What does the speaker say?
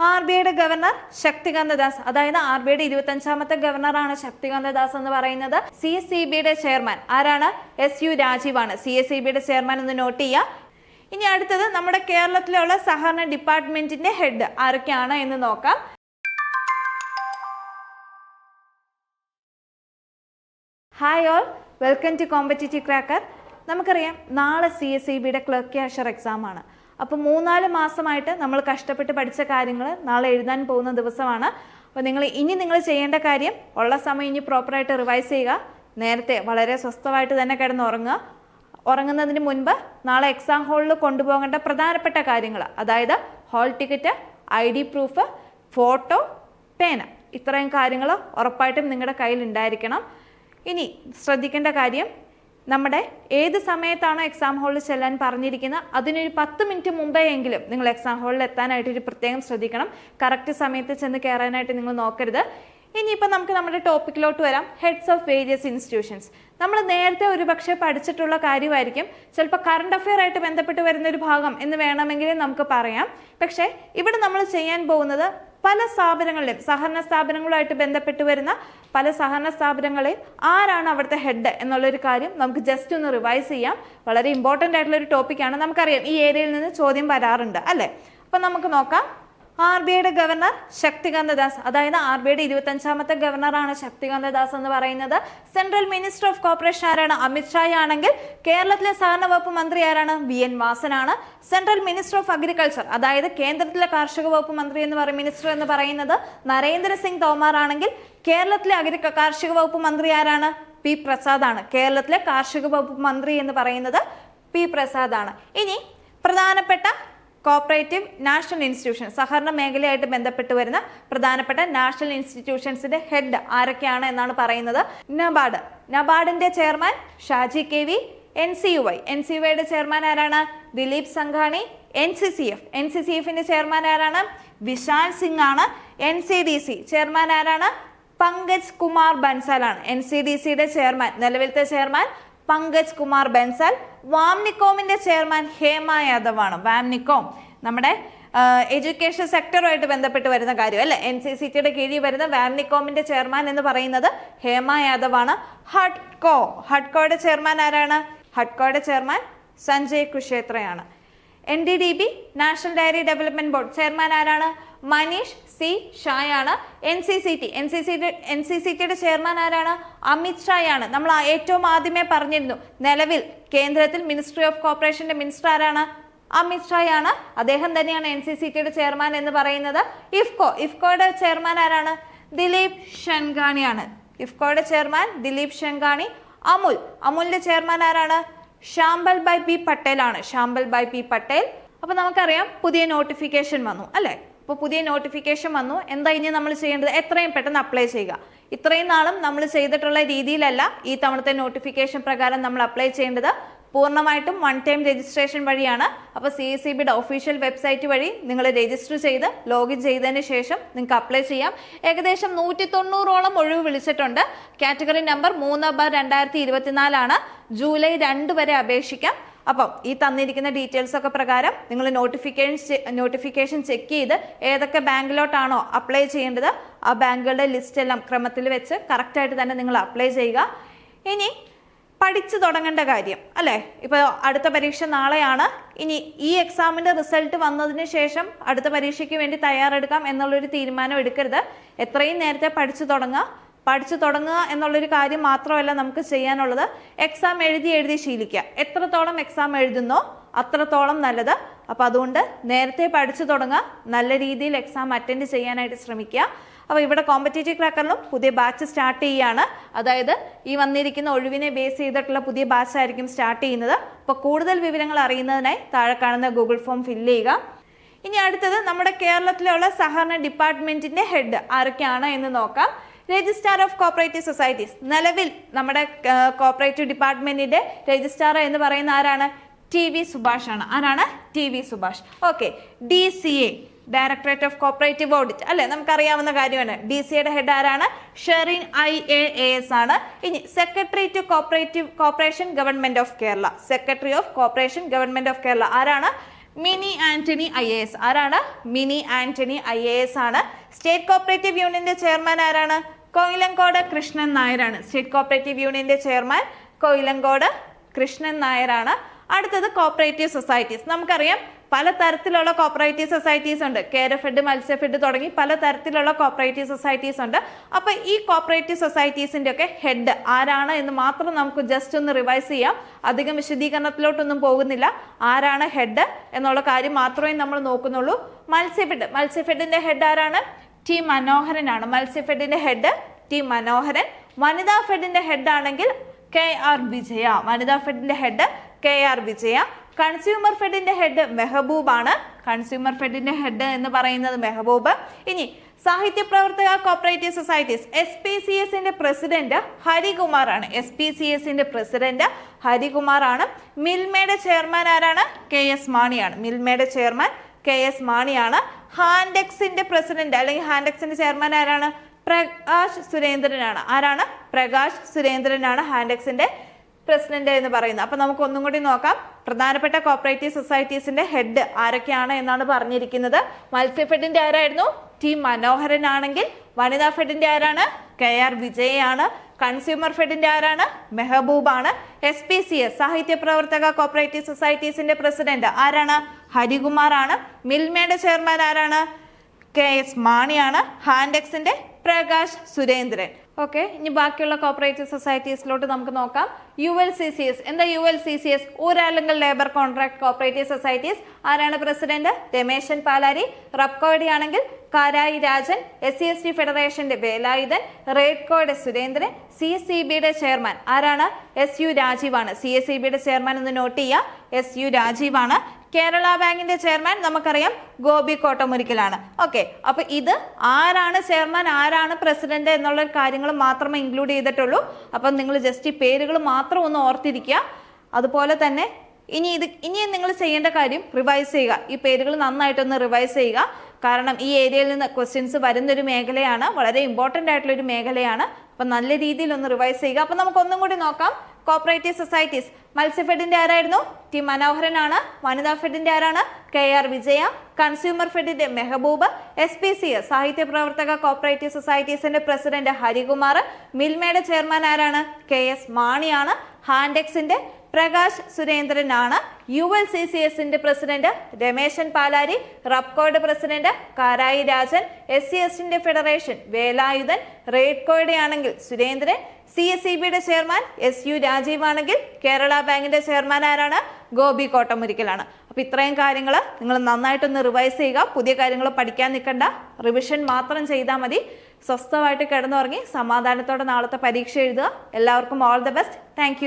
R B ഐയുടെ governor Shaktikanta Das, അതായത് R B ഐയുടെ 25ാമത്തെ ഗവർണറാണ് ശക്തികാന്ത ദാസ് എന്ന് പറയുന്നത്. സി എസ് ഇ ബിയുടെ ചെയർമാൻ ആരാണ്? എസ് യു രാജീവാണ് സി എസ് ഇ ബിയുടെ ചെയർമാൻ എന്ന് നോട്ട് ചെയ്യുക. ഇനി അടുത്തത് നമ്മുടെ കേരളത്തിലുള്ള സഹകരണ ഡിപ്പാർട്ട്മെന്റിന്റെ ഹെഡ് ആരൊക്കെയാണ് എന്ന് നോക്കാം. Hi all, welcome to competitive cracker. നമുക്കറിയാം നാളെ സി എസ് ഇ ബിയുടെ ക്ലർക്ക് ക്യാഷർ എക്സാം ആണ്. അപ്പോൾ 3-4 മാസമായിട്ട് നമ്മൾ കഷ്ടപ്പെട്ട് പഠിച്ച കാര്യങ്ങൾ നാളെ എഴുതാൻ പോകുന്ന ദിവസമാണ്. അപ്പോൾ നിങ്ങൾ ചെയ്യേണ്ട കാര്യം ഉള്ള സമയം ഇനി പ്രോപ്പറായിട്ട് റിവൈസ് ചെയ്യുക. നേരത്തെ വളരെ സ്വസ്ഥമായിട്ട് തന്നെ കിടന്ന് ഉറങ്ങുക. ഉറങ്ങുന്നതിന് മുൻപ് നാളെ എക്സാം ഹാളിൽ കൊണ്ടുപോകേണ്ട പ്രധാനപ്പെട്ട കാര്യങ്ങൾ, അതായത് hall ticket, ID proof, photo, പേന, ഇത്രയും കാര്യങ്ങൾ ഉറപ്പായിട്ടും നിങ്ങളുടെ കയ്യിൽ ഉണ്ടായിരിക്കണം. ഇനി ശ്രദ്ധിക്കേണ്ട കാര്യം, നമ്മുടെ ഏത് സമയത്താണോ എക്സാം ഹാളിൽ ചെല്ലാൻ പറഞ്ഞിരിക്കുന്നത് അതിനൊരു 10 മിനിറ്റ് മുമ്പേ എങ്കിലും നിങ്ങൾ എക്സാം ഹാളിൽ എത്താനായിട്ട് ഒരു പ്രത്യേകം ശ്രദ്ധിക്കണം. കറക്റ്റ് സമയത്ത് ചെന്ന് കയറാനായിട്ട് നിങ്ങൾ നോക്കരുത്. ഇനിയിപ്പോൾ നമുക്ക് നമ്മുടെ ടോപ്പിക്കിലോട്ട് വരാം. Heads of various institutions. നമ്മൾ നേരത്തെ ഒരുപക്ഷെ പഠിച്ചിട്ടുള്ള കാര്യമായിരിക്കും, ചിലപ്പോൾ കറണ്ട് അഫെയർ ആയിട്ട് ബന്ധപ്പെട്ട് വരുന്ന ഒരു ഭാഗം എന്ന് വേണമെങ്കിൽ നമുക്ക് പറയാം. പക്ഷേ ഇവിടെ നമ്മൾ ചെയ്യാൻ പോകുന്നത് പല സ്ഥാപനങ്ങളിലും സഹകരണ സ്ഥാപനങ്ങളുമായിട്ട് ബന്ധപ്പെട്ട് വരുന്ന പല സഹകരണ സ്ഥാപനങ്ങളെയും ആരാണ് അവിടുത്തെ ഹെഡ് എന്നുള്ളൊരു കാര്യം നമുക്ക് ജസ്റ്റ് ഒന്ന് റിവൈസ് ചെയ്യാം. വളരെ ഇമ്പോർട്ടൻ്റ് ആയിട്ടുള്ള ഒരു ടോപ്പിക്കാണ്. നമുക്കറിയാം ഈ ഏരിയയിൽ നിന്ന് ചോദ്യം വരാറുണ്ട് അല്ലേ. അപ്പം നമുക്ക് നോക്കാം. ആർ ബി ഐയുടെ ഗവർണർ ശക്തികാന്ത ദാസ്, അതായത് ആർ ബി ഐയുടെ 25ാമത്തെ ഗവർണറാണ് ശക്തികാന്ത ദാസ് എന്ന് പറയുന്നത്. സെൻട്രൽ മിനിസ്റ്റർ ഓഫ് കോർപ്പറേഷൻ ആരാണ്? അമിത് ഷാ ആണെങ്കിൽ കേരളത്തിലെ സഹകരണ വകുപ്പ് മന്ത്രി ആരാണ്? VN വാസനാണ്. സെൻട്രൽ മിനിസ്റ്റർ ഓഫ് അഗ്രികൾച്ചർ, അതായത് കേന്ദ്രത്തിലെ കാർഷിക വകുപ്പ് മന്ത്രി മിനിസ്റ്റർ എന്ന് പറയുന്നത് നരേന്ദ്ര സിംഗ് തോമർ ആണെങ്കിൽ കേരളത്തിലെ കാർഷിക വകുപ്പ് മന്ത്രി ആരാണ്? P പ്രസാദ് ആണ്. കേരളത്തിലെ കാർഷിക വകുപ്പ് മന്ത്രി എന്ന് പറയുന്നത് P പ്രസാദ് ആണ്. ഇനി പ്രധാനപ്പെട്ട കോപ്പറേറ്റീവ് നാഷണൽ ഇൻസ്റ്റിറ്റ്യൂഷൻ, സഹകരണ മേഖലയായിട്ട് ബന്ധപ്പെട്ട് വരുന്ന പ്രധാനപ്പെട്ട നാഷണൽ ഇൻസ്റ്റിറ്റ്യൂഷൻസിന്റെ ഹെഡ് ആരൊക്കെയാണ് എന്നാണ് പറയുന്നത്. നബാർഡിന്റെ ചെയർമാൻ ഷാജി KV. NCUIയുടെ ചെയർമാൻ ആരാണ്? ദിലീപ് സംഘാണി. NCCFന്റെ ചെയർമാൻ ആരാണ്? വിശാൽ സിംഗ് ആണ്. NCDC ചെയർമാൻ ആരാണ്? പങ്കജ് കുമാർ ബൻസാൽ ആണ്. NCDCയുടെ ചെയർമാൻ, നിലവിലത്തെ ചെയർമാൻ പങ്കജ് കുമാർ ബൻസാൽ. വാംനികോമിന്റെ ചെയർമാൻ ഹേമ യാദവ് ആണ്. വാംനികോം നമ്മുടെ എഡ്യൂക്കേഷൻ സെക്ടറുമായിട്ട് ബന്ധപ്പെട്ട് വരുന്ന കാര്യം അല്ലെ. NCCTയുടെ കീഴിൽ വരുന്ന വാംനികോമിന്റെ ചെയർമാൻ എന്ന് പറയുന്നത് ഹേമ യാദവ് ആണ്. ഹഡ്കോയുടെ ചെയർമാൻ ആരാണ്? ഹഡ്കോയുടെ ചെയർമാൻ സഞ്ജയ് കുഷേത്രയാണ്. NDDB national dairy development board chairman ആരാണ്? മനീഷ് C. ഷായാണ്. NCCTയുടെ ചെയർമാൻ ആരാണ്? അമിത് ഷാ ആണ്. നമ്മൾ ഏറ്റവും ആദ്യമേ പറഞ്ഞിരുന്നു, നിലവിൽ കേന്ദ്രത്തിൽ മിനിസ്ട്രി ഓഫ് കോർപ്പറേഷന്റെ മിനിസ്റ്റർ ആരാണ്? അമിത് ഷാ ആണ്. അദ്ദേഹം തന്നെയാണ് NCCTയുടെ ചെയർമാൻ എന്ന് പറയുന്നത്. ഇഫ്കോയുടെ ചെയർമാൻ ആരാണ്? ദിലീപ് ഷൻഗാണിയാണ്. ഇഫ്കോയുടെ ചെയർമാൻ ദിലീപ് ഷൻഗാണി. അമുലിന്റെ ചെയർമാൻ ആരാണ്? ശാംബൽ ഭായ് P. പട്ടേൽ ആണ്. ശാംബൽ ഭായ് P. പട്ടേൽ. അപ്പൊ നമുക്കറിയാം പുതിയ നോട്ടിഫിക്കേഷൻ വന്നു അല്ലെ. അപ്പോൾ പുതിയ നോട്ടിഫിക്കേഷൻ വന്നു. എന്താ ഇനി നമ്മൾ ചെയ്യേണ്ടത്? എത്രയും പെട്ടെന്ന് അപ്ലൈ ചെയ്യുക. ഇത്രയും നാളും നമ്മൾ ചെയ്തിട്ടുള്ള രീതിയിലല്ല ഈ തവണത്തെ നോട്ടിഫിക്കേഷൻ പ്രകാരം നമ്മൾ അപ്ലൈ ചെയ്യേണ്ടത്. പൂർണ്ണമായിട്ടും 1 ടൈം രജിസ്ട്രേഷൻ വഴിയാണ്. അപ്പോൾ CSEBയുടെ ഒഫീഷ്യൽ വെബ്സൈറ്റ് വഴി നിങ്ങൾ രജിസ്റ്റർ ചെയ്ത് ലോഗിൻ ചെയ്തതിന് ശേഷം നിങ്ങൾക്ക് അപ്ലൈ ചെയ്യാം. ഏകദേശം 190ഓളം ഒഴിവ് വിളിച്ചിട്ടുണ്ട്. കാറ്റഗറി നമ്പർ 3/2024 ആണ്. ജൂലൈ 2 വരെ അപേക്ഷിക്കാം. അപ്പം ഈ തന്നിരിക്കുന്ന ഡീറ്റെയിൽസ് ഒക്കെ പ്രകാരം നിങ്ങൾ നോട്ടിഫിക്കേഷൻ ചെക്ക് ചെയ്ത് ഏതൊക്കെ ബാങ്കിലോട്ടാണോ അപ്ലൈ ചെയ്യേണ്ടത് ആ ബാങ്കുകളുടെ ലിസ്റ്റ് എല്ലാം ക്രമത്തിൽ വെച്ച് കറക്റ്റായിട്ട് തന്നെ നിങ്ങൾ അപ്ലൈ ചെയ്യുക. ഇനി പഠിച്ചു തുടങ്ങേണ്ട കാര്യം അല്ലേ. ഇപ്പോൾ അടുത്ത പരീക്ഷ നാളെയാണ്. ഇനി ഈ എക്സാമിന്റെ റിസൾട്ട് വന്നതിന് ശേഷം അടുത്ത പരീക്ഷയ്ക്ക് വേണ്ടി തയ്യാറെടുക്കാം എന്നുള്ളൊരു തീരുമാനം എടുക്കരുത്. എത്രയും നേരത്തെ പഠിച്ചു തുടങ്ങുക എന്നുള്ളൊരു കാര്യം മാത്രമല്ല നമുക്ക് ചെയ്യാനുള്ളത്. എക്സാം എഴുതി ശീലിക്കുക. എത്രത്തോളം എക്സാം എഴുതുന്നോ അത്രത്തോളം നല്ലത്. അപ്പം അതുകൊണ്ട് നേരത്തെ പഠിച്ചു തുടങ്ങുക. നല്ല രീതിയിൽ എക്സാം അറ്റൻഡ് ചെയ്യാനായിട്ട് ശ്രമിക്കുക. അപ്പോൾ ഇവിടെ കോമ്പറ്റീറ്റീവ് ക്രാക്കറിലും പുതിയ ബാച്ച് സ്റ്റാർട്ട് ചെയ്യുകയാണ്. അതായത് ഈ വന്നിരിക്കുന്ന ഒഴിവിനെ ബേസ് ചെയ്തിട്ടുള്ള പുതിയ ബാച്ച് ആയിരിക്കും സ്റ്റാർട്ട് ചെയ്യുന്നത്. അപ്പോൾ കൂടുതൽ വിവരങ്ങൾ അറിയുന്നതിനായി താഴെ കാണുന്ന ഗൂഗിൾ ഫോം ഫില്ല് ചെയ്യുക. ഇനി അടുത്തത് നമ്മുടെ കേരളത്തിലുള്ള സഹകരണ ഡിപ്പാർട്ട്മെന്റിന്റെ ഹെഡ് ആരൊക്കെയാണ് എന്ന് നോക്കാം. രജിസ്ട്രാർ ഓഫ് കോപ്പറേറ്റീവ് സൊസൈറ്റീസ്, നിലവിൽ നമ്മുടെ കോപ്പറേറ്റീവ് ഡിപ്പാർട്ട്മെന്റിന്റെ രജിസ്ട്രാർ എന്ന് പറയുന്ന ആരാണ്? TV സുഭാഷ് ആണ്. ആരാണ്? TV Subhash. Okay. DCA directorate of cooperative audit അല്ലെ, നമുക്കറിയാവുന്ന കാര്യമാണ്. DCAയുടെ ഹെഡ് ആരാണ്? ഷെറിൻ IAAS ആണ്. ഇനി secretary to cooperation government of Kerala, secretary of cooperation government of Kerala ആരാണ്? മിനി ആന്റണി IAS. ആരാണ്? മിനി ആന്റണി IAS ആണ്. സ്റ്റേറ്റ് കോപ്പറേറ്റീവ് യൂണിയന്റെ ചെയർമാൻ ആരാണ്? കൊയിലങ്കോട് കൃഷ്ണൻ നായരാണ്. സ്റ്റേറ്റ് കോപ്പറേറ്റീവ് യൂണിയന്റെ ചെയർമാൻ കൊയിലങ്കോട് കൃഷ്ണൻ നായരാണ്. അടുത്തത് കോപ്പറേറ്റീവ് സൊസൈറ്റീസ്. നമുക്കറിയാം പല തരത്തിലുള്ള കോപ്പറേറ്റീവ് സൊസൈറ്റീസ് ഉണ്ട്. കേരഫെഡ്, മത്സ്യഫെഡ് തുടങ്ങി പല തരത്തിലുള്ള കോപ്പറേറ്റീവ് സൊസൈറ്റീസ് ഉണ്ട്. അപ്പോൾ ഈ കോപ്പറേറ്റീവ് സൊസൈറ്റീസിന്റെ ഒക്കെ ഹെഡ് ആരാണ് എന്ന് മാത്രം നമുക്ക് ജസ്റ്റ് ഒന്ന് റിവൈസ് ചെയ്യാം. അധികം വിശദീകരണത്തിലോട്ടൊന്നും പോകുന്നില്ല. ആരാണ് ഹെഡ് എന്നുള്ള കാര്യം മാത്രമേ നമ്മൾ നോക്കുന്നുള്ളൂ. മത്സ്യഫെഡിന്റെ ഹെഡ് ആരാണ്? ടി മനോഹരനാണ്. മത്സ്യഫെഡിന്റെ ഹെഡ് ടി മനോഹരൻ. വനിതാ ഫെഡിന്റെ ഹെഡ് ആണെങ്കിൽ KR വിജയ. വനിതാ ഫെഡിന്റെ head KR Vijaya. Consumer ഫെഡിന്റെ head Mehboob ആണ്. കൺസ്യൂമർ ഫെഡിന്റെ ഹെഡ് എന്ന് പറയുന്നത് മെഹബൂബ്. ഇനി സാഹിത്യ പ്രവർത്തക കോപ്പറേറ്റീവ് സൊസൈറ്റീസ് SPCSന്റെ പ്രസിഡന്റ് ഹരികുമാർ ആണ്. SPCSന്റെ പ്രസിഡന്റ് ഹരികുമാർ ആണ്. മിൽമയുടെ ചെയർമാൻ ആരാണ്? KS മാണിയാണ്. മിൽമയുടെ ചെയർമാൻ KS മാണിയാണ്. ഹാൻഡെക്സിന്റെ പ്രസിഡന്റ് അല്ലെങ്കിൽ ഹാൻഡെക്സിന്റെ ചെയർമാൻ ആരാണ്? പ്രകാശ് സുരേന്ദ്രനാണ്. ആരാണ്? പ്രകാശ് സുരേന്ദ്രനാണ് ഹാൻഡെക്സിന്റെ പ്രസിഡന്റ് എന്ന് പറയുന്നത്. അപ്പൊ നമുക്ക് ഒന്നും കൂടി നോക്കാം. പ്രധാനപ്പെട്ട കോപ്പറേറ്റീവ് സൊസൈറ്റീസിന്റെ ഹെഡ് ആരൊക്കെയാണ് എന്നാണ് പറഞ്ഞിരിക്കുന്നത്. മത്സ്യഫെഡിന്റെ ആരായിരുന്നു? ടി മനോഹരൻ ആണെങ്കിൽ വനിതാ ഫെഡിന്റെ ആരാണ്? KR വിജയാണ്. കൺസ്യൂമർ ഫെഡിന്റെ ആരാണ്? മെഹബൂബാണ്. SPCS സാഹിത്യ പ്രവർത്തക കോപ്പറേറ്റീവ് സൊസൈറ്റീസിന്റെ പ്രസിഡന്റ് ആരാണ്? ഹരികുമാർ ആണ്. മിൽമയുടെ ചെയർമാൻ ആരാണ്? KS മാണിയാണ്. ഹാൻഡെക്സിന്റെ പ്രകാശ് സുരേന്ദ്രൻ. ഓക്കെ, ഇനി ബാക്കിയുള്ള കോപ്പറേറ്റീവ് സൊസൈറ്റീസിലോട്ട് നമുക്ക് നോക്കാം. ULCCS. എന്താ ULCCS? Uralungal labour contract cooperative societies. ആരാണ് പ്രസിഡന്റ്? രമേശൻ പാലാരി. റബ്കോയുടെ ആണെങ്കിൽ കാരായി രാജൻ. SC/ST ഫെഡറേഷന്റെ വേലായുധൻ. റേഡ്കോയുടെ സുരേന്ദ്രൻ. CSEBയുടെ ചെയർമാൻ ആരാണ്? SU രാജീവാണ്. CSEBയുടെ ചെയർമാൻ ഒന്ന് നോട്ട് ചെയ്യുക, SU രാജീവാണ്. കേരള ബാങ്കിന്റെ ചെയർമാൻ നമുക്കറിയാം ഗോപി കോട്ടമുരിക്കലാണ്. ഓക്കെ, അപ്പൊ ഇത് ആരാണ് ചെയർമാൻ, ആരാണ് പ്രസിഡന്റ് എന്നുള്ള കാര്യങ്ങൾ മാത്രമേ ഇൻക്ലൂഡ് ചെയ്തിട്ടുള്ളൂ. അപ്പം നിങ്ങൾ ജസ്റ്റ് ഈ പേരുകൾ മാത്രം ഒന്ന് ഓർത്തിരിക്കുക. അതുപോലെ തന്നെ ഇനി നിങ്ങൾ ചെയ്യേണ്ട കാര്യം റിവൈസ് ചെയ്യുക. ഈ പേരുകൾ നന്നായിട്ടൊന്ന് റിവൈസ് ചെയ്യുക. കാരണം ഈ ഏരിയയിൽ നിന്ന് ക്വസ്റ്റ്യൻസ് വരുന്നൊരു മേഖലയാണ്, വളരെ ഇമ്പോർട്ടൻ്റ് ആയിട്ടുള്ള ഒരു മേഖലയാണ്. അപ്പം നല്ല രീതിയിൽ ഒന്ന് റിവൈസ് ചെയ്യുക. അപ്പം നമുക്ക് ഒന്നും കൂടി നോക്കാം. Cooperative societies. മത്സ്യഫെഡിന്റെ ആരായിരുന്നു? ടി മനോഹരനാണ്. വനിതാ ഫെഡിന്റെ ആരാണ്? KR വിജയ. കൺസ്യൂമർ ഫെഡിന്റെ മെഹബൂബ്. SPCS സാഹിത്യ പ്രവർത്തക കോപ്പറേറ്റീവ് സൊസൈറ്റീസിന്റെ പ്രസിഡന്റ് ഹരികുമാർ. മിൽമയുടെ ചെയർമാൻ ആരാണ്? KS മാണിയാണ്. ഹാൻഡെക്സിന്റെ Prakash സുരേന്ദ്രനാണ്. ULCCSന്റെ president Rameshan പാലാരി. റബ്കോയുടെ president Karayi Rajan. SC/STന്റെ federation Velayudhan. റേഡ്കോയുടെ ആണെങ്കിൽ സുരേന്ദ്രൻ. CSEBയുടെ ചെയർമാൻ SU രാജീവ് ആണെങ്കിൽ കേരള ബാങ്കിന്റെ ചെയർമാൻ ആരാണ്? ഗോപി കോട്ടമുരിക്കലാണ്. അപ്പൊ ഇത്രയും കാര്യങ്ങൾ നിങ്ങൾ നന്നായിട്ടൊന്ന് റിവൈസ് ചെയ്യുക. പുതിയ കാര്യങ്ങൾ പഠിക്കാൻ നിൽക്കണ്ട, റിവിഷൻ മാത്രം ചെയ്താൽ മതി. സ്വസ്ഥമായിട്ട് കിടന്നുറങ്ങി സമാധാനത്തോടെ നാളത്തെ പരീക്ഷ എഴുതുക. എല്ലാവർക്കും ഓൾ ദ ബെസ്റ്റ്. താങ്ക്